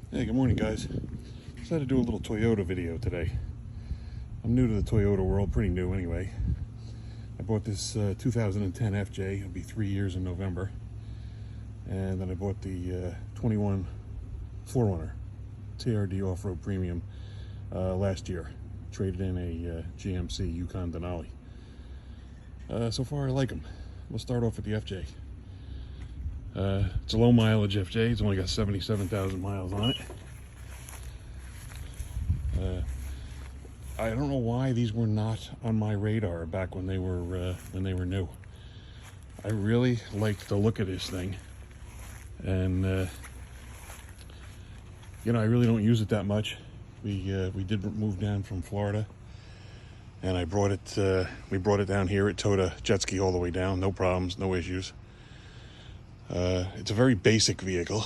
Hey, good morning, guys. Decided to do a little Toyota video today. I'm new to the Toyota world, pretty new anyway. I bought this 2010 FJ. It'll be 3 years in November. And then I bought the 21 4Runner TRD off-road premium last year. Traded in a GMC Yukon Denali. So far, I like them. We'll start off with the FJ. It's a low mileage FJ. It's only got 77,000 miles on it. I don't know why these were not on my radar back when they were new. I really liked the look of this thing, and I really don't use it that much. We did move down from Florida, and I brought it. We brought it down here. It towed a jet ski all the way down, no problems, no issues. It's a very basic vehicle,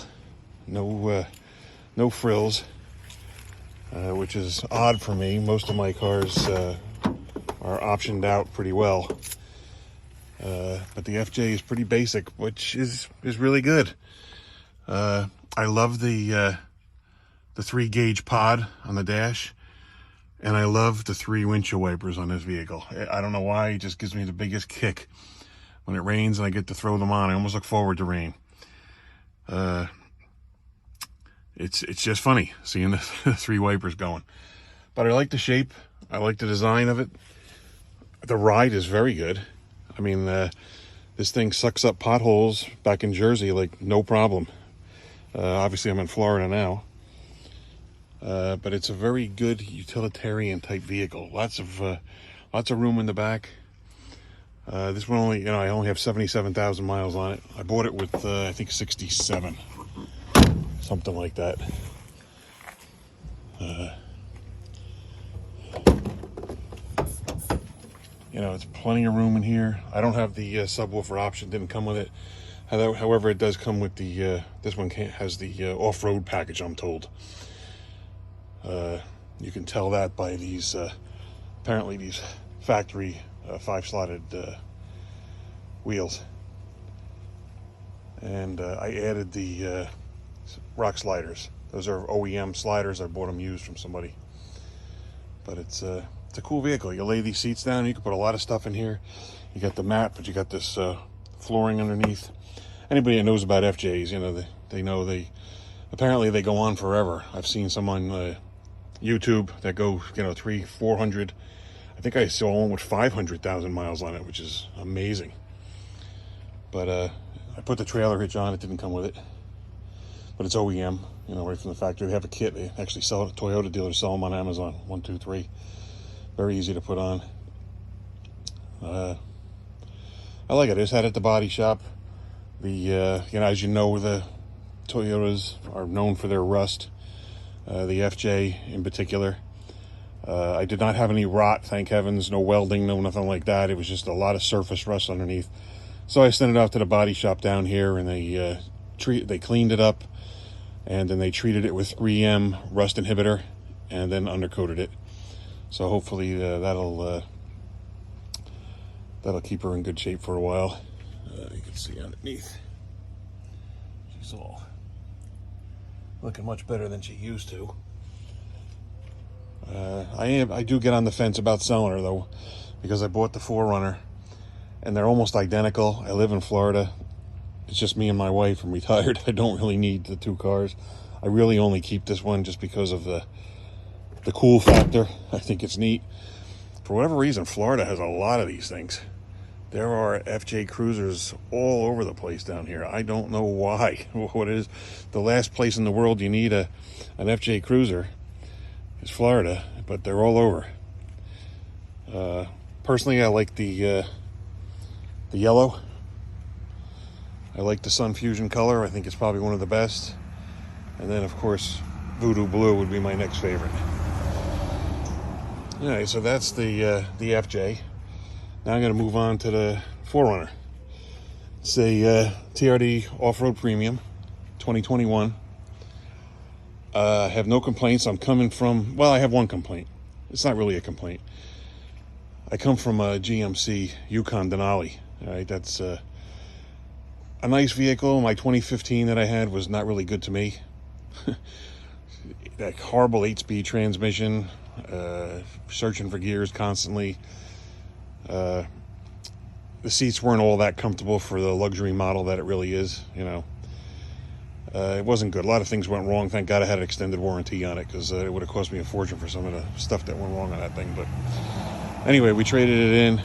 no frills, which is odd for me. Most of my cars are optioned out pretty well, but the FJ is pretty basic, which is really good. I love the 3-gauge pod on the dash, and I love the 3 windshield wipers on this vehicle. I don't know why, it just gives me the biggest kick. When it rains and I get to throw them on, I almost look forward to rain. It's just funny seeing the 3 wipers going. But I like the shape. I like the design of it. The ride is very good. I mean, this thing sucks up potholes back in Jersey like no problem. Obviously, I'm in Florida now. But it's a very good utilitarian type vehicle. Lots of room in the back. This one only, I only have 77,000 miles on it. I bought it with, I think 67, something like that. It's plenty of room in here. I don't have the subwoofer option, didn't come with it. However, it does come with the, this one has the off-road package, I'm told. You can tell that by these, apparently these factory 5-slotted wheels, and I added the rock sliders. Those are OEM sliders. I bought them used from somebody, but it's a cool vehicle. You lay these seats down, you can put a lot of stuff in here. You got the mat, but you got this flooring underneath. Anybody that knows about FJs, they know apparently they go on forever. I've seen some on YouTube that go 300-400. I think I saw one with 500,000 miles on it, which is amazing. But I put the trailer hitch on. It didn't come with it, but it's OEM, right from the factory. They have a kit. They actually sell it. Toyota dealers sell them on Amazon. 1, 2, 3. Very easy to put on. I like it. I just had it at the body shop. The as you know, the Toyotas are known for their rust. The FJ in particular. I did not have any rot, thank heavens. No welding, no nothing like that. It was just a lot of surface rust underneath. So I sent it off to the body shop down here, and they cleaned it up, and then they treated it with 3M rust inhibitor, and then undercoated it. So hopefully that'll keep her in good shape for a while. You can see underneath, she's all looking much better than she used to. I do get on the fence about selling her, though, because I bought the 4Runner, and they're almost identical. I live in Florida. It's just me and my wife. I'm retired. I don't really need the 2 cars. I really only keep this one just because of the cool factor. I think it's neat. For whatever reason, Florida has a lot of these things. There are FJ Cruisers all over the place down here. I don't know why. What it is, the last place in the world you need an FJ Cruiser is Florida, but they're all over. Personally, I like the yellow. I like the Sun Fusion color. I think it's probably one of the best. And then, of course, Voodoo Blue would be my next favorite. All right, so that's the FJ. Now I'm going to move on to the 4Runner. It's a TRD off-road premium, 2021. I have no complaints. I'm coming from, well, I have one complaint. It's not really a complaint. I come from a GMC Yukon Denali. All right, that's a nice vehicle. My 2015 that I had was not really good to me. that horrible 8-speed transmission, searching for gears constantly. The seats weren't all that comfortable for the luxury model that it really is, you know. It wasn't good. A lot of things went wrong. Thank God I had an extended warranty on it, because it would have cost me a fortune for some of the stuff that went wrong on that thing. But anyway, we traded it in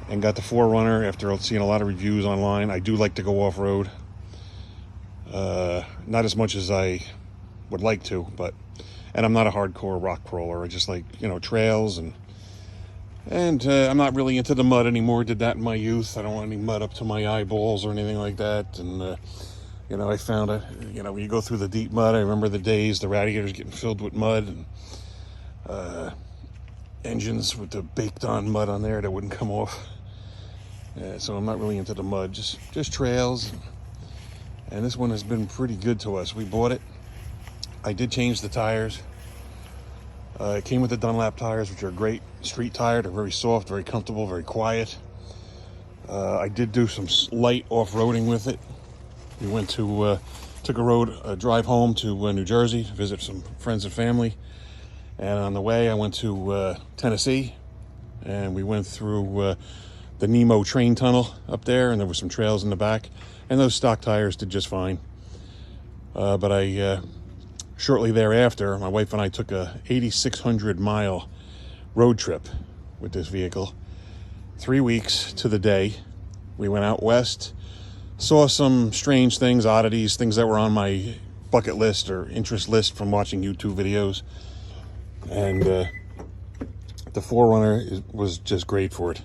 and got the 4Runner after seeing a lot of reviews online. I do like to go off-road. Not as much as I would like to, and I'm not a hardcore rock crawler. I just like, you know, trails, and I'm not really into the mud anymore. Did that in my youth. I don't want any mud up to my eyeballs or anything like that. And you know, I found when you go through the deep mud, I remember the days the radiators getting filled with mud, and engines with the baked on mud on there that wouldn't come off. So I'm not really into the mud, just trails. And this one has been pretty good to us. We bought it. I did change the tires. It came with the Dunlap tires, which are great street tire. They're very soft, very comfortable, very quiet. I did do some light off-roading with it. We went to took a drive home to New Jersey to visit some friends and family. And on the way, I went to Tennessee, and we went through the Nemo train tunnel up there, and there were some trails in the back. And those stock tires did just fine. But shortly thereafter, my wife and I took a 8,600 mile road trip with this vehicle. 3 weeks to the day. We went out west, saw some strange things, oddities, things that were on my bucket list or interest list from watching YouTube videos. And the 4Runner was just great for it.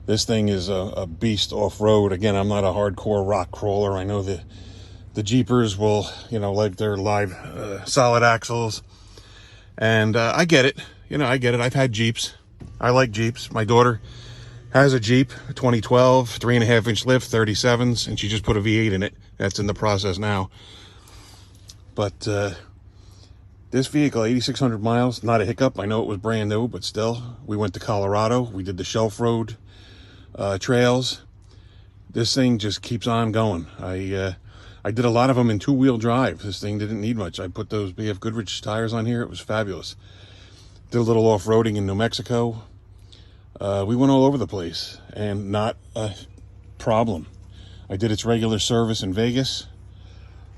This thing is a beast off-road. Again, I'm not a hardcore rock crawler. I know the Jeepers will, you know, like their live solid axles. And I get it. You know, I get it. I've had Jeeps. I like Jeeps. My daughter has a Jeep, 2012, 3.5-inch lift, 37s, and she just put a V8 in it. That's in the process now. But this vehicle, 8,600 miles, not a hiccup. I know it was brand new, but still. We went to Colorado. We did the Shelf Road trails. This thing just keeps on going. I did a lot of them in 2-wheel drive. This thing didn't need much. I put those BF Goodrich tires on here. It was fabulous. Did a little off-roading in New Mexico. We went all over the place, and not a problem. I did its regular service in Vegas.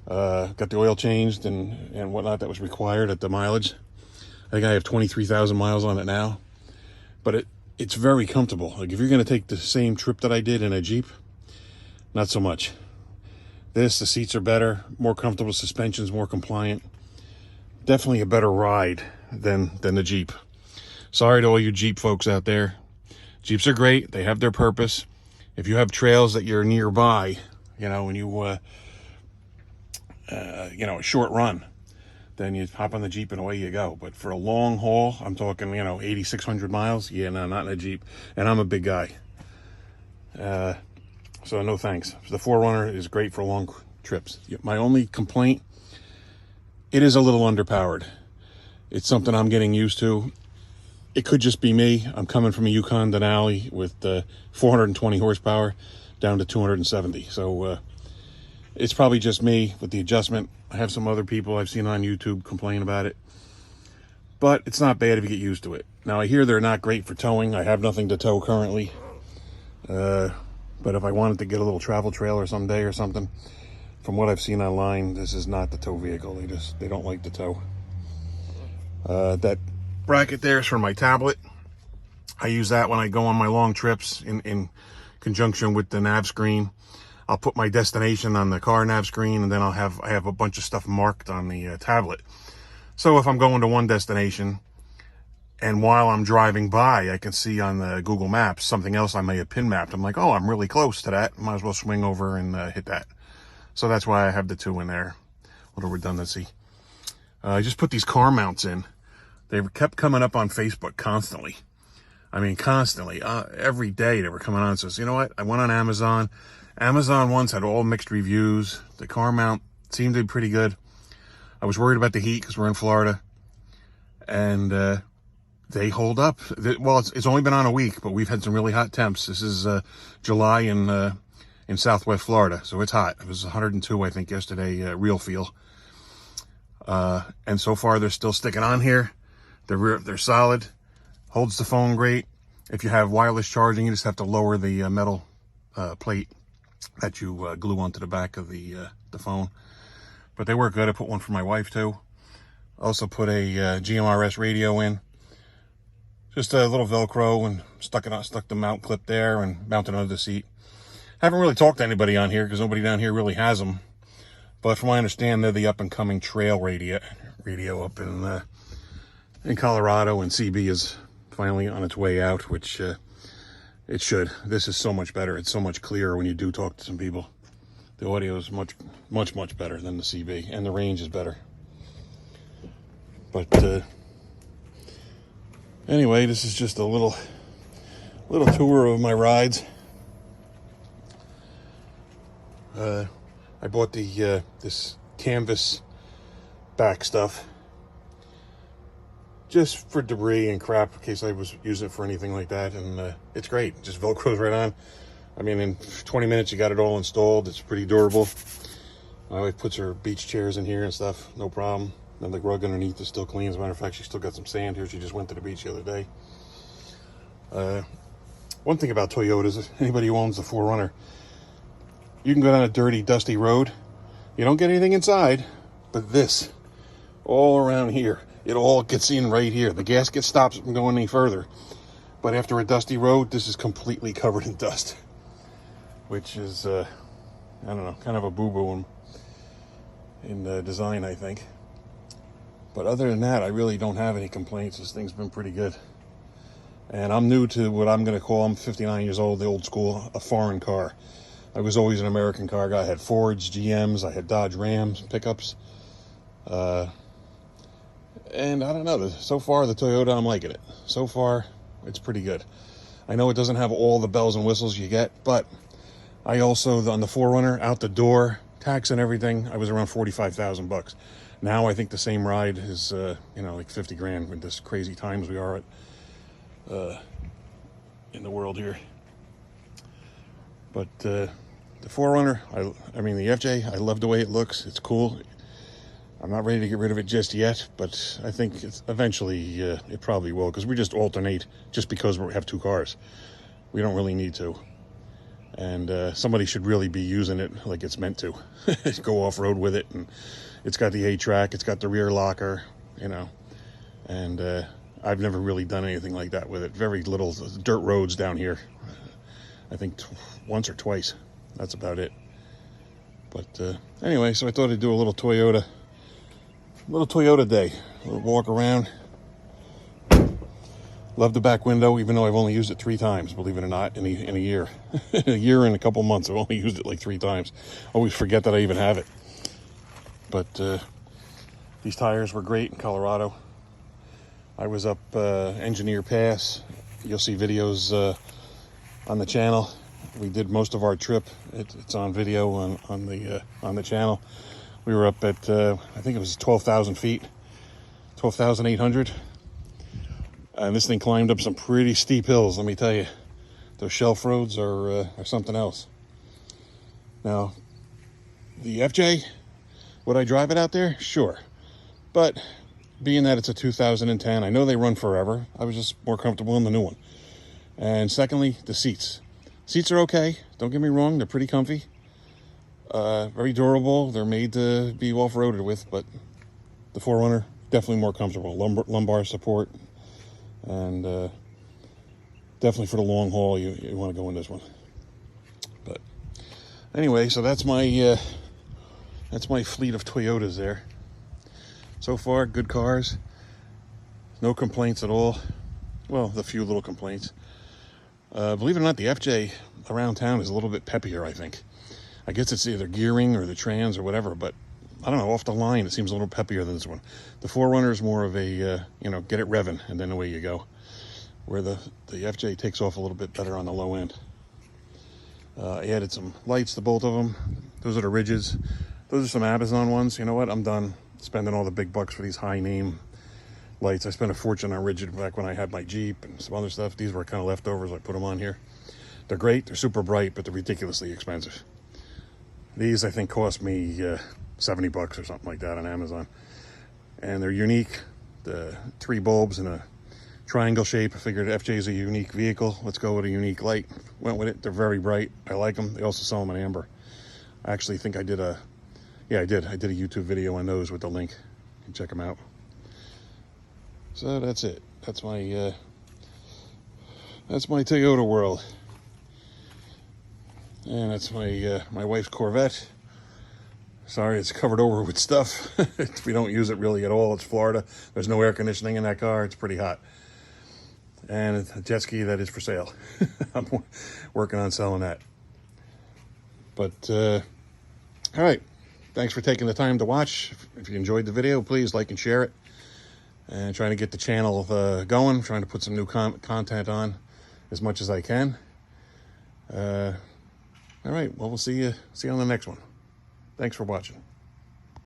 Got the oil changed and whatnot that was required at the mileage. I think I have 23,000 miles on it now. But it's very comfortable. Like, if you're going to take the same trip that I did in a Jeep, not so much. The seats are better, more comfortable, suspension's more compliant. Definitely a better ride than the Jeep. Sorry to all you Jeep folks out there. Jeeps are great. They have their purpose. If you have trails that you're nearby, you know, when you, a short run, then you hop on the Jeep and away you go. But for a long haul, I'm talking, 8,600 miles. Yeah, no, not in a Jeep. And I'm a big guy. So no thanks. The 4Runner is great for long trips. My only complaint, it is a little underpowered. It's something I'm getting used to. It could just be me. I'm coming from a Yukon Denali with 420 horsepower down to 270. So it's probably just me with the adjustment. I have some other people I've seen on YouTube complain about it. But it's not bad if you get used to it. Now, I hear they're not great for towing. I have nothing to tow currently. But if I wanted to get a little travel trailer someday or something, from what I've seen online, this is not the tow vehicle. They don't like the tow. That bracket there is for my tablet. I use that when I go on my long trips in conjunction with the nav screen. I'll put my destination on the car nav screen, and then I have a bunch of stuff marked on the tablet. So if I'm going to one destination, and while I'm driving by, I can see on the Google Maps something else I may have pin mapped. I'm like, oh, I'm really close to that. Might as well swing over and hit that. So that's why I have the 2 in there. A little redundancy. I just put these car mounts in. They've kept coming up on Facebook constantly. I mean, constantly. Every day they were coming on. So you know what? I went on Amazon. Amazon ones had all mixed reviews. The car mount seemed to be pretty good. I was worried about the heat because we're in Florida. And they hold up. Well, it's only been on a week, but we've had some really hot temps. This is July in Southwest Florida, so it's hot. It was 102, I think, yesterday, real feel. And so far they're still sticking on here. They're solid, holds the phone great. If you have wireless charging, you just have to lower the metal plate that you glue onto the back of the phone. But they work good. I put one for my wife too. Also put a GMRS radio in. Just a little Velcro, and stuck the mount clip there and mounted under the seat. Haven't really talked to anybody on here because nobody down here really has them. But from what I understand, they're the up-and-coming trail radio up in Colorado, and CB is finally on its way out, which it should. This is so much better. It's so much clearer when you do talk to some people. The audio is much, much, much better than the CB, and the range is better. But anyway, this is just a little tour of my rides. I bought the this canvas back stuff just for debris and crap in case I was using it for anything like that, and it's great. It just Velcros right on. I mean, in 20 minutes you got it all installed. It's pretty durable. My wife puts her beach chairs in here and stuff, no problem. And the rug underneath is still clean. As a matter of fact, she still got some sand here. She just went to the beach the other day. One thing about Toyotas, anybody who owns the 4Runner, you can go down a dirty, dusty road. You don't get anything inside, but this, all around here, it all gets in right here. The gasket stops it from going any further. But after a dusty road, this is completely covered in dust, which is, I don't know, kind of a boo-boo in the design, I think. But other than that, I really don't have any complaints. This thing's been pretty good. And I'm new to what I'm going to call, I'm 59 years old, the old school, a foreign car. I was always an American car guy. I had Fords, GMs, I had Dodge Rams, pickups. And I don't know, so far the Toyota, I'm liking it. So far, it's pretty good. I know it doesn't have all the bells and whistles you get, but I also, on the 4Runner, out the door, tax and everything, I was around 45,000 bucks. Now I think the same ride is, like 50 grand with this crazy times we are at in the world here. But the 4Runner, I mean the FJ, I love the way it looks. It's cool. I'm not ready to get rid of it just yet, but I think eventually it probably will, because we just alternate just because we have two cars. We don't really need to. And somebody should really be using it like it's meant to. Go off-road with it, and it's got the A-track, it's got the rear locker, and I've never really done anything like that with it. Very little dirt roads down here. I think once or twice. That's about it. But anyway, so I thought I'd do a little Toyota day. A little walk around. Love the back window, even though I've only used it 3 times, believe it or not, in a year. In a year and a couple months, I've only used it like 3 times. Always forget that I even have it. But these tires were great in Colorado. I was up Engineer Pass. You'll see videos on the channel. We did most of our trip. It's on video on the channel. We were up at I think it was 12,000 feet, 12,800. And this thing climbed up some pretty steep hills, let me tell you. Those shelf roads are something else. Now, the FJ, would I drive it out there? Sure. But being that it's a 2010, I know they run forever. I was just more comfortable in the new one. And secondly, the seats. Seats are okay. Don't get me wrong. They're pretty comfy. Very durable. They're made to be off-roaded with, but the 4Runner, definitely more comfortable. Lumbar support. And definitely for the long haul, you want to go in this one. But anyway, so that's my fleet of Toyotas there. So far, good cars. No complaints at all. Well, the few little complaints. Believe it or not, the FJ around town is a little bit peppier, I think. I guess it's either gearing or the trans or whatever, but I don't know, off the line, it seems a little peppier than this one. The 4Runner is more of a, get it revving, and then away you go. Where the FJ takes off a little bit better on the low end. I added some lights to both of them. Those are the Ridges. Those are some Amazon ones. You know what? I'm done spending all the big bucks for these high-name lights. I spent a fortune on Ridge back when I had my Jeep and some other stuff. These were kind of leftovers. I put them on here. They're great. They're super bright, but they're ridiculously expensive. These, I think, cost me 70 bucks or something like that on Amazon. and they're unique. The 3 bulbs in a triangle shape. I figured FJ is a unique vehicle. Let's go with a unique light. Went with it. They're very bright. I like them. They also sell them in amber. I actually think I did a, yeah, I did a YouTube video on those with the link. You can check them out. So that's it. That's my Toyota world. And that's my my wife's Corvette. Sorry, it's covered over with stuff. We don't use it really at all. It's Florida. There's no air conditioning in that car. It's pretty hot. And a jet ski that is for sale. I'm working on selling that. But, all right. Thanks for taking the time to watch. If you enjoyed the video, please like and share it. And trying to get the channel going. Trying to put some new content on as much as I can. All right. Well, we'll see you on the next one. Thanks for watching.